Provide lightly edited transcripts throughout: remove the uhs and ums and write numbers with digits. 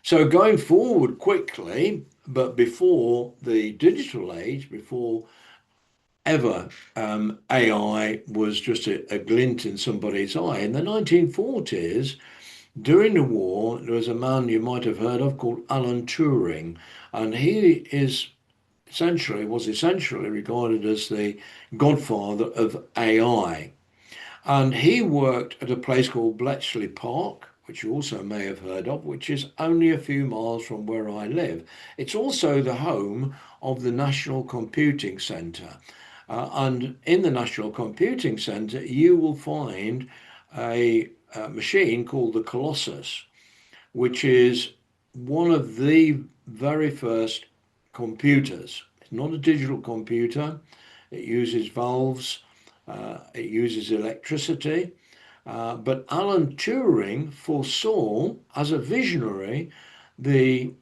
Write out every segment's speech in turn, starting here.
So going forward quickly, but before the digital age, before ever AI was just a glint in somebody's eye, in the 1940s, during the war, there was a man you might have heard of called Alan Turing, and he is essentially regarded as the godfather of AI. And he worked at a place called Bletchley Park, which you also may have heard of, which is only a few miles from where I live. It's also the home of the National Computing Centre. And in the National Computing Centre, you will find a machine called the Colossus, which is one of the very first computers. It's not a digital computer. It uses valves, it uses electricity. But Alan Turing foresaw, as a visionary, the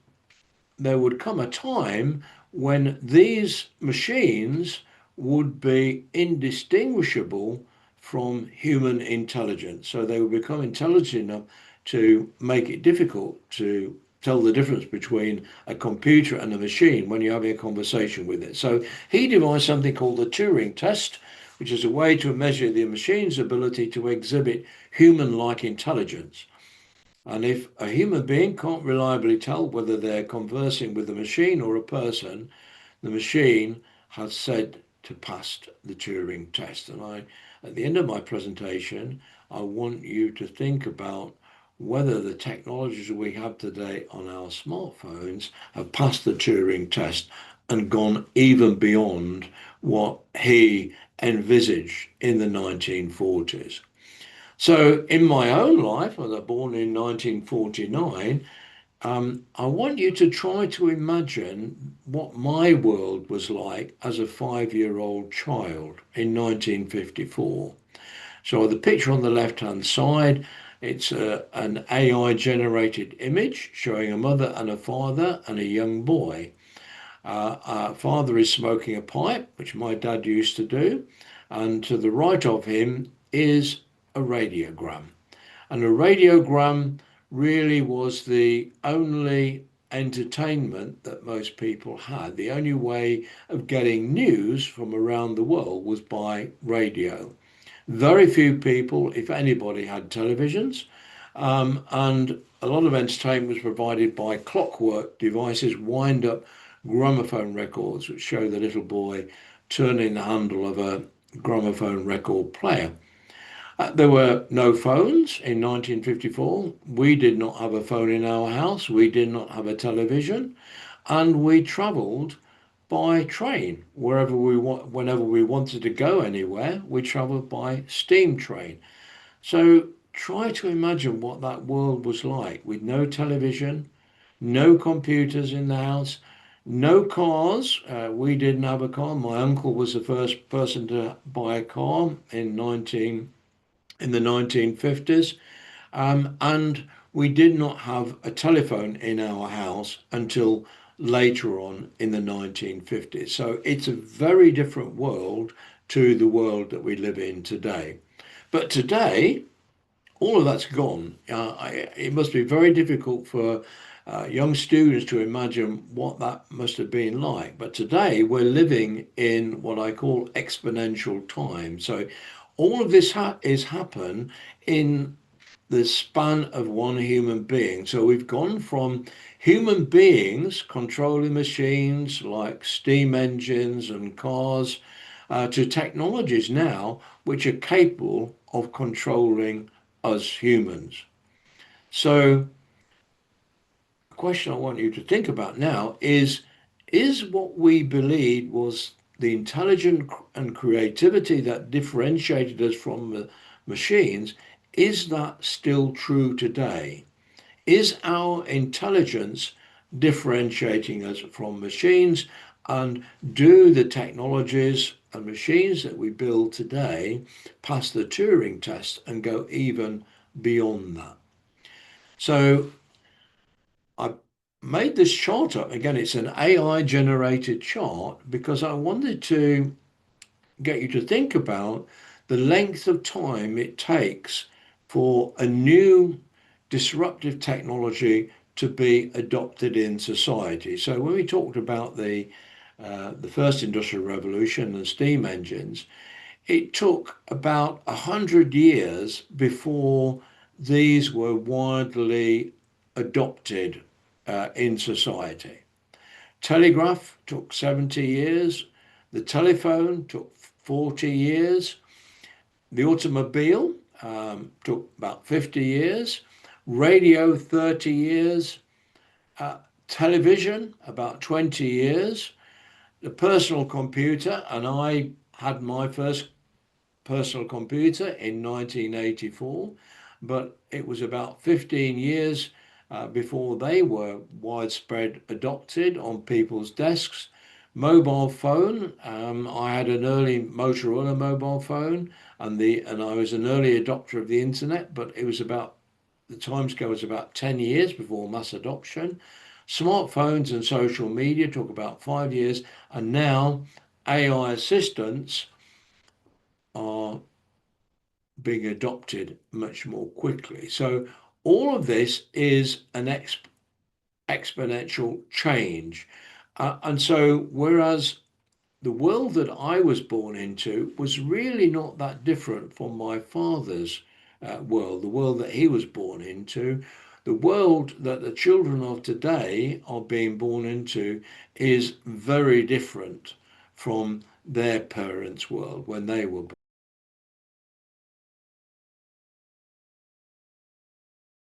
there would come a time when these machines would be indistinguishable from human intelligence. So they would become intelligent enough to make it difficult to tell the difference between a computer and a machine when you're having a conversation with it. So he devised something called the Turing test, which is a way to measure the machine's ability to exhibit human-like intelligence. And if a human being can't reliably tell whether they're conversing with a machine or a person, the machine has said to pass the Turing test. And at the end of my presentation, I want you to think about whether the technologies we have today on our smartphones have passed the Turing test and gone even beyond what he envisaged in the 1940s. So, in my own life, I was born in 1949. I want you to try to imagine what my world was like as a 5-year-old child in 1954. So, the picture on the left-hand side, it's an AI-generated image showing a mother and a father and a young boy. Our father is smoking a pipe, which my dad used to do, and to the right of him is a radiogram. And a radiogram really was the only entertainment that most people had. The only way of getting news from around the world was by radio. Very few people, if anybody, had televisions, and a lot of entertainment was provided by clockwork devices, wind up gramophone records, which show the little boy turning the handle of a gramophone record player. There were no phones in 1954. We did not have a phone in our house. We did not have a television. And we travelled by train whenever we wanted to go anywhere. We travelled by steam train. So try to imagine what that world was like with no television, no computers in the house, no cars. We didn't have a car. My uncle was the first person to buy a car in the 1950s. And we did not have a telephone in our house until later on in the 1950s. So it's a very different world to the world that we live in today. But today, all of that's gone. It must be very difficult for young students to imagine what that must have been like. But today we're living in what I call exponential time. So all of this is happen in the span of one human being. So we've gone from human beings controlling machines like steam engines and cars to technologies now which are capable of controlling us humans. So the question I want you to think about now is what we believed was the intelligence and creativity that differentiated us from the machines, is that still true today? Is our intelligence differentiating us from machines? And do the technologies and machines that we build today pass the Turing test and go even beyond that? So I made this chart up. Again, it's an AI generated chart because I wanted to get you to think about the length of time it takes for a new disruptive technology to be adopted in society. So when we talked about the first industrial revolution and steam engines, it took about 100 years before these were widely adopted in society. Telegraph took 70 years. The telephone took 40 years. The automobile took about 50 years. Radio, 30 years. Uh, Television, about 20 years. The personal computer, and I had my first personal computer in 1984, but it was about 15 years before they were widespread adopted on people's desks. Mobile phone, I had an early Motorola mobile phone, and I was an early adopter of the internet, but it was about the timescale was about 10 years before mass adoption. Smartphones and social media took about 5 years, and now AI assistants are being adopted much more quickly. So all of this is an exponential change. And so whereas the world that I was born into was really not that different from my father's world, the world that he was born into. The world that the children of today are being born into is very different from their parents' world when they were born.